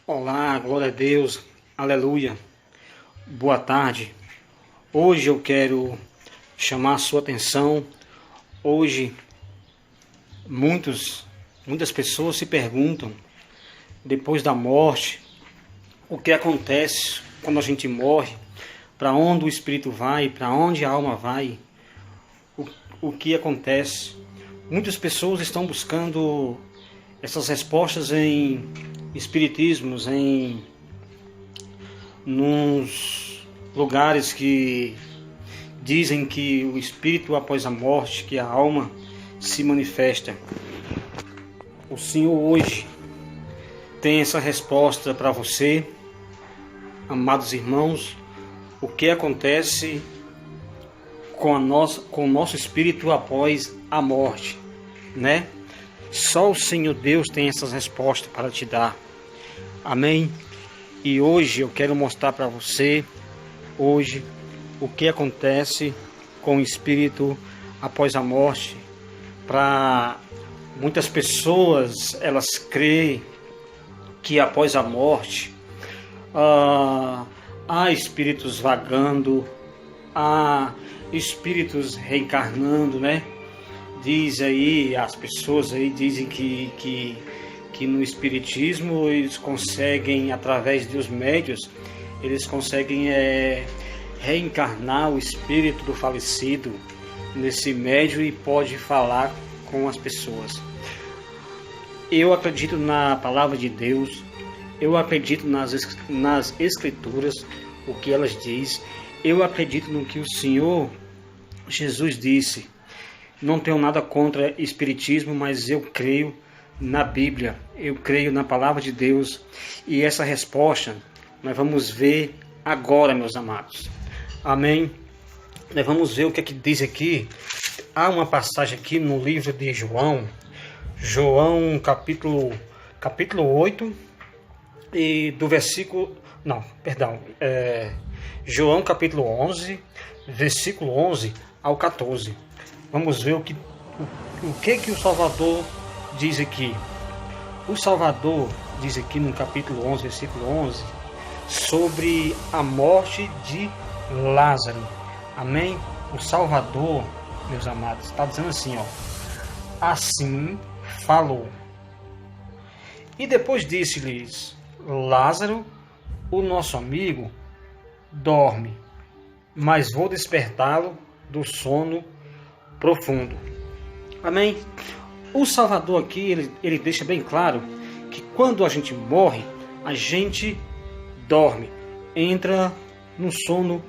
Olá, glória a Deus, aleluia, boa tarde. Hoje eu quero chamar a sua atenção. Hoje muitas pessoas se perguntam, depois da morte, o que acontece quando a gente morre, para onde o espírito vai, para onde a alma vai, o que acontece. Muitas pessoas estão buscando essas respostas em espiritismos, nos lugares que dizem que o espírito após a morte, que a alma se manifesta. O Senhor hoje tem essa resposta para você, amados irmãos. O que acontece com o nosso espírito após a morte, né? Só o Senhor Deus tem essas respostas para te dar. Amém? E hoje eu quero mostrar para você, o que acontece com o espírito após a morte. Para muitas pessoas, elas creem que após a morte há espíritos vagando, há espíritos reencarnando, né? Diz aí, as pessoas aí dizem que no espiritismo eles conseguem, através dos médiuns, eles conseguem reencarnar o espírito do falecido nesse médium e pode falar com as pessoas. Eu acredito na palavra de Deus, eu acredito nas escrituras, o que elas dizem, eu acredito no que o Senhor Jesus disse. Não tenho nada contra espiritismo, mas eu creio na Bíblia, eu creio na palavra de Deus, e essa resposta nós vamos ver agora, meus amados. Amém? Nós vamos ver o que é que diz aqui. Há uma passagem aqui no livro de João capítulo 8, e do versículo, João capítulo 11, versículo 11 ao 14. Vamos ver o que o Salvador diz aqui. O Salvador diz aqui no capítulo 11, versículo 11, sobre a morte de Lázaro. Amém? O Salvador, meus amados, está dizendo assim, ó: assim falou. E depois disse-lhes: Lázaro, o nosso amigo, dorme, mas vou despertá-lo do sono profundo. Amém? O Salvador aqui, ele deixa bem claro que quando a gente morre, a gente dorme, entra no sono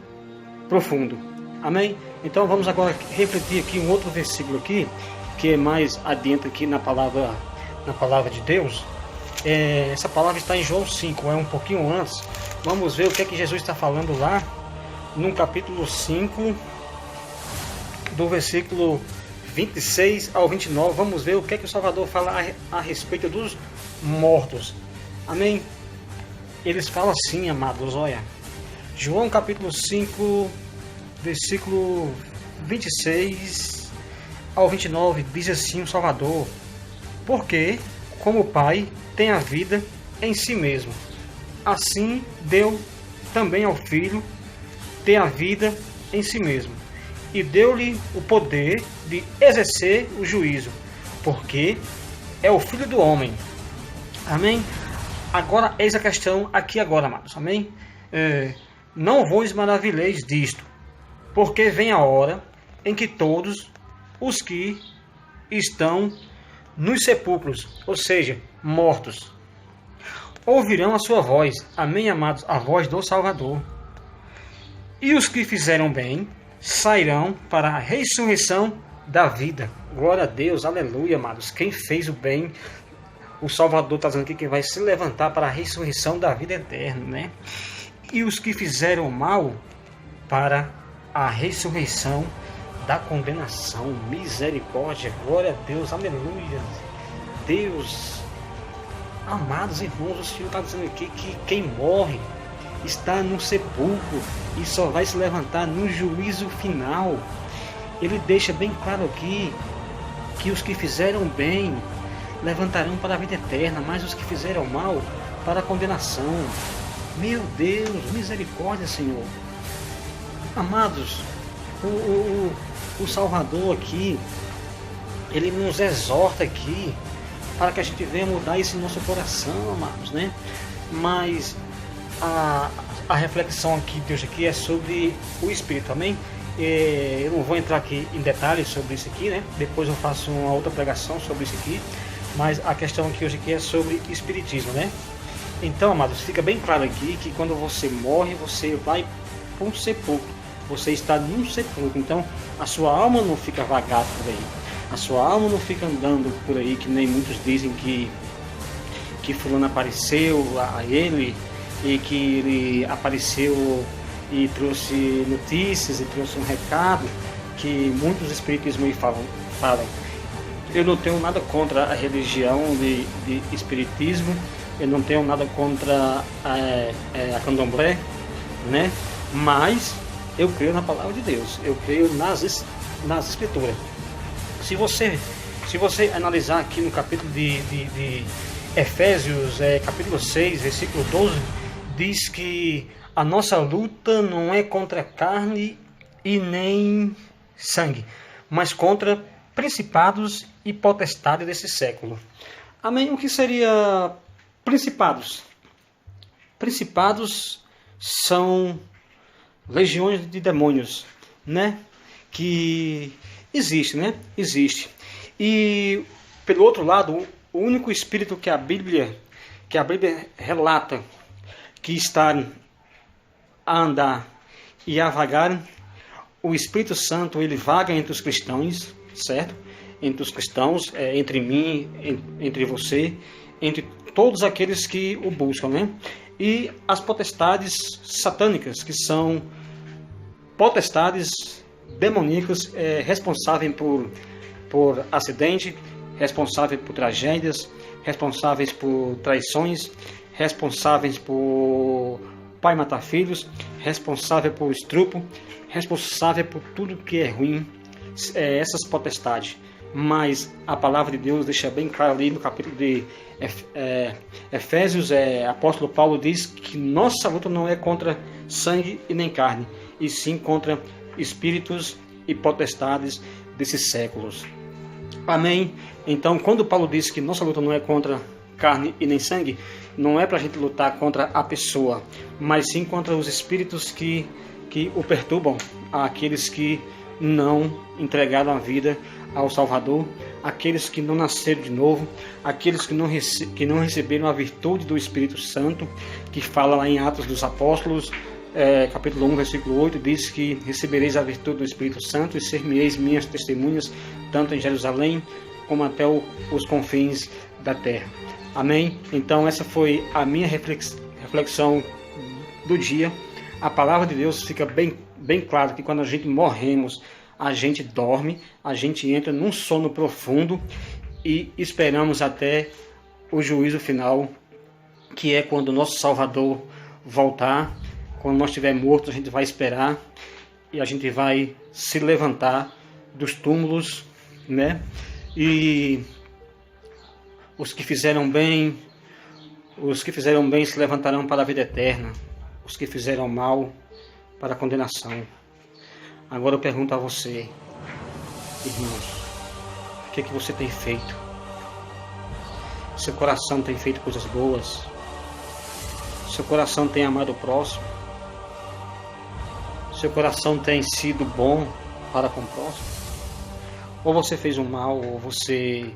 profundo. Amém? Então vamos agora refletir aqui um outro versículo aqui, que é mais adiante aqui na palavra de Deus. Essa palavra está em João 5, é um pouquinho antes. Vamos ver o que é que Jesus está falando lá no capítulo 5, do versículo 26 ao 29, vamos ver o que é que o Salvador fala a respeito dos mortos. Amém? Eles falam assim, amados, olha. João capítulo 5, versículo 26 ao 29, diz assim o Salvador: porque, como o Pai tem a vida em si mesmo, assim deu também ao Filho ter a vida em si mesmo, e deu-lhe o poder de exercer o juízo, porque é o Filho do Homem. Amém? Agora, eis a questão aqui agora, amados. Amém? Não vos maravilheis disto, porque vem a hora em que todos os que estão nos sepulcros, ou seja, mortos, ouvirão a sua voz. Amém, amados? A voz do Salvador. E os que fizeram bem sairão para a ressurreição da vida. Glória a Deus, aleluia, amados. Quem fez o bem, o Salvador está dizendo aqui que vai se levantar para a ressurreição da vida eterna, né? E os que fizeram mal para a ressurreição da condenação. Misericórdia, glória a Deus, aleluia. Deus, amados irmãos, o Senhor está dizendo aqui que quem morre está no sepulcro e só vai se levantar no juízo final. Ele deixa bem claro aqui que os que fizeram bem levantarão para a vida eterna, mas os que fizeram mal para a condenação. Meu Deus, misericórdia, Senhor. Amados, o Salvador aqui, ele nos exorta aqui para que a gente venha mudar isso em nosso coração, amados, né? Mas a reflexão aqui de hoje aqui é sobre o Espírito, amém? Eu não vou entrar aqui em detalhes sobre isso aqui, né? Depois eu faço uma outra pregação sobre isso aqui, mas a questão aqui hoje aqui é sobre Espiritismo, né? Então, amados, fica bem claro aqui que quando você morre, você vai para um sepulcro, você está num sepulcro, então a sua alma não fica vagada por aí, a sua alma não fica andando por aí, que nem muitos dizem que fulano apareceu a ele, e que ele apareceu e trouxe notícias e trouxe um recado, que muitos espiritismos falam. Eu não tenho nada contra a religião de espiritismo, eu não tenho nada contra a candomblé, né? Mas eu creio na palavra de Deus, eu creio nas escrituras. Se você analisar aqui no capítulo de Efésios, capítulo 6, versículo 12, diz que a nossa luta não é contra carne e nem sangue, mas contra principados e potestades desse século. Amém? O que seria principados? Principados são legiões de demônios, né? Que existe, né? Existe. E pelo outro lado, o único espírito que a Bíblia relata que está a andar e a vagar, o Espírito Santo, ele vaga entre os cristãos, certo? Entre os cristãos, entre mim, entre você, entre todos aqueles que o buscam, né? E as potestades satânicas, que são potestades demoníacas, responsáveis por acidente, responsáveis por tragédias, responsáveis por traições, responsáveis por pai matar filhos, responsável por estupro, responsável por tudo que é ruim, essas potestades. Mas a palavra de Deus deixa bem claro ali no capítulo de Efésios, apóstolo Paulo diz que nossa luta não é contra sangue e nem carne, e sim contra espíritos e potestades desses séculos. Amém? Então, quando Paulo diz que nossa luta não é contra carne e nem sangue, não é para a gente lutar contra a pessoa, mas sim contra os espíritos que o perturbam, aqueles que não entregaram a vida ao Salvador, aqueles que não nasceram de novo, aqueles que não receberam a virtude do Espírito Santo, que fala lá em Atos dos Apóstolos, capítulo 1, versículo 8, diz que recebereis a virtude do Espírito Santo e ser-me-eis minhas testemunhas, tanto em Jerusalém como até os confins da terra. Amém? Então essa foi a minha reflexão do dia. A palavra de Deus fica bem claro que quando a gente morremos, a gente dorme, a gente entra num sono profundo e esperamos até o juízo final, que é quando o nosso Salvador voltar. Quando nós estivermos mortos, a gente vai esperar e a gente vai se levantar dos túmulos, né? E os que fizeram bem se levantarão para a vida eterna, os que fizeram mal para a condenação. Agora eu pergunto a você, irmãos, o que você tem feito? Seu coração tem feito coisas boas? Seu coração tem amado o próximo? Seu coração tem sido bom para com o próximo? Ou você fez um mal, ou você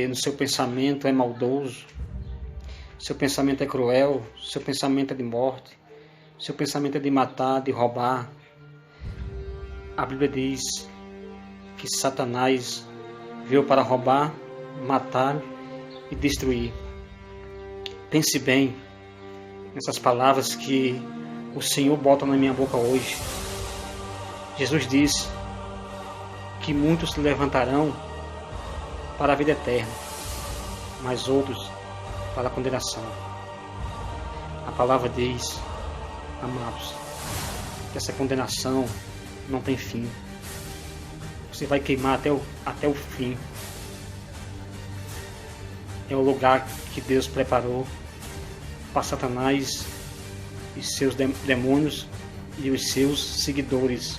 no seu pensamento é maldoso, seu pensamento é cruel, seu pensamento é de morte, seu pensamento é de matar, de roubar. A Bíblia diz que Satanás veio para roubar, matar e destruir. Pense bem nessas palavras que o Senhor bota na minha boca hoje. Jesus disse que muitos se levantarão para a vida eterna, mas outros para a condenação. A palavra diz, amados, que essa condenação não tem fim. Você vai queimar até o fim. é o lugar que Deus preparou para Satanás e seus demônios e os seus seguidores.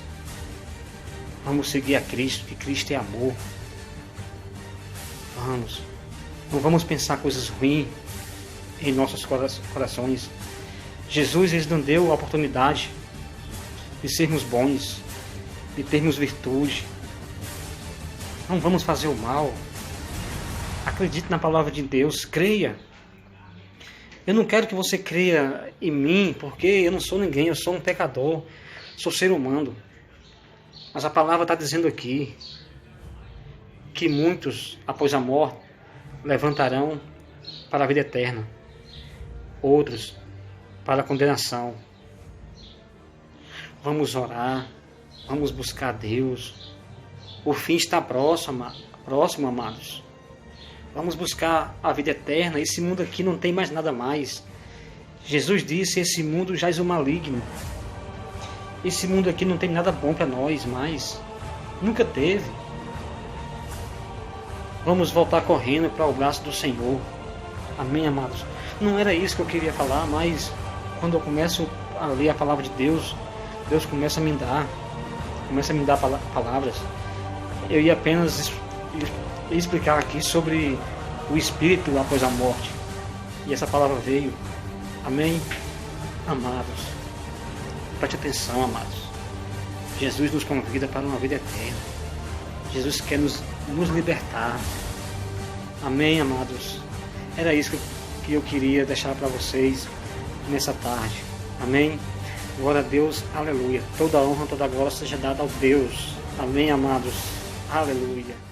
Vamos seguir a Cristo, que Cristo é amor. Vamos. Não vamos pensar coisas ruins em nossos corações. Jesus ele nos deu a oportunidade de sermos bons, de termos virtude. Não vamos fazer o mal. Acredite na palavra de Deus, creia. Eu não quero que você creia em mim, porque eu não sou ninguém, eu sou um pecador, sou ser humano. Mas a palavra está dizendo aqui que muitos, após a morte, levantarão para a vida eterna, outros para a condenação. Vamos orar, vamos buscar Deus. O fim está próximo, amados. Vamos buscar a vida eterna. Esse mundo aqui não tem mais nada mais. Jesus disse, esse mundo jaz o maligno. Esse mundo aqui não tem nada bom para nós mais. Nunca teve. Vamos voltar correndo para o braço do Senhor. Amém, amados? Não era isso que eu queria falar, mas quando eu começo a ler a palavra de Deus, Deus começa a me dar palavras. Eu ia apenas explicar aqui sobre o espírito após a morte. E essa palavra veio. Amém? Amados, preste atenção, amados. Jesus nos convida para uma vida eterna. Jesus quer nos libertar. Amém, amados? Era isso que eu queria deixar para vocês nessa tarde. Amém? Glória a Deus, aleluia. Toda honra, toda glória seja dada ao Deus. Amém, amados? Aleluia.